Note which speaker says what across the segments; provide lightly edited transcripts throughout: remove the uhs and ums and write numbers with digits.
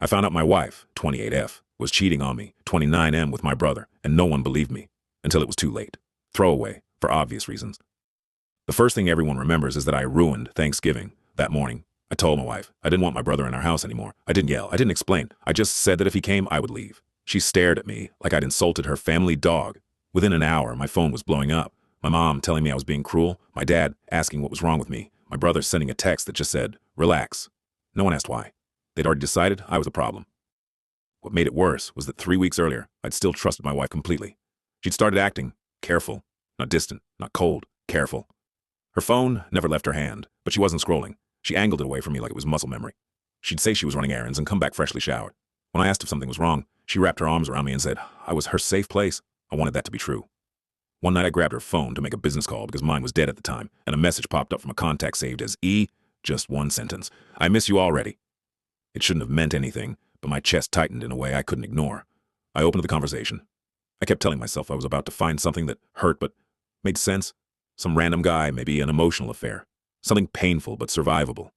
Speaker 1: I found out my wife, 28F, was cheating on me, 29M, with my brother, and no one believed me. Until it was too late. Throwaway, for obvious reasons. The first thing everyone remembers is that I ruined Thanksgiving. That morning, I told my wife I didn't want my brother in our house anymore. I didn't yell, I didn't explain. I just said that if he came, I would leave. She stared at me like I'd insulted her family dog. Within an hour, my phone was blowing up. My mom telling me I was being cruel, my dad asking what was wrong with me, my brother sending a text that just said, "Relax." No one asked why. They'd already decided I was the problem. What made it worse was that 3 weeks earlier, I'd still trusted my wife completely. She'd started acting careful, not distant, not cold, careful. Her phone never left her hand, but she wasn't scrolling. She angled it away from me like it was muscle memory. She'd say she was running errands and come back freshly showered. When I asked if something was wrong, she wrapped her arms around me and said I was her safe place. I wanted that to be true. One night I grabbed her phone to make a business call because mine was dead at the time, and a message popped up from a contact saved as E, just one sentence. "I miss you already." It shouldn't have meant anything, but my chest tightened in a way I couldn't ignore. I opened the conversation. I kept telling myself I was about to find something that hurt but made sense. Some random guy, maybe an emotional affair. Something painful but survivable.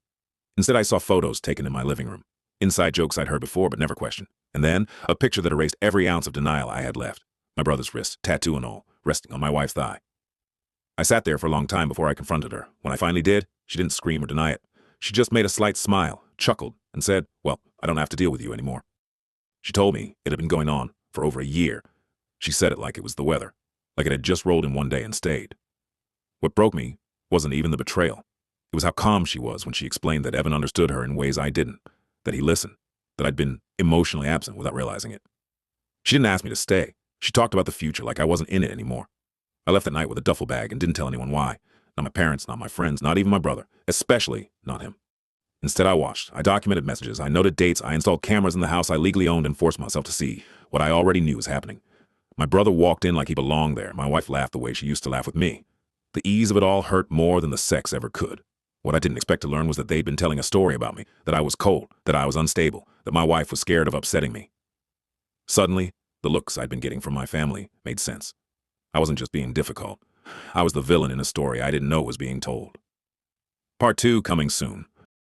Speaker 1: Instead, I saw photos taken in my living room. Inside jokes I'd heard before but never questioned. And then, a picture that erased every ounce of denial I had left. My brother's wrist, tattoo and all, resting on my wife's thigh. I sat there for a long time before I confronted her. When I finally did, she didn't scream or deny it. She just made a slight smile, chuckled, and said, "Well, I don't have to deal with you anymore." She told me it had been going on for over a year. She said it like it was the weather, like it had just rolled in one day and stayed. What broke me wasn't even the betrayal. It was how calm she was when she explained that Evan understood her in ways I didn't, that he listened, that I'd been emotionally absent without realizing it. She didn't ask me to stay. She talked about the future like I wasn't in it anymore. I left that night with a duffel bag and didn't tell anyone why. Not my parents, not my friends, not even my brother, especially not him. Instead, I watched. I documented messages. I noted dates. I installed cameras in the house I legally owned and forced myself to see what I already knew was happening. My brother walked in like he belonged there. My wife laughed the way she used to laugh with me. The ease of it all hurt more than the sex ever could. What I didn't expect to learn was that they'd been telling a story about me, that I was cold, that I was unstable, that my wife was scared of upsetting me. Suddenly, the looks I'd been getting from my family made sense. I wasn't just being difficult. I was the villain in a story I didn't know was being told. Part 2 coming soon.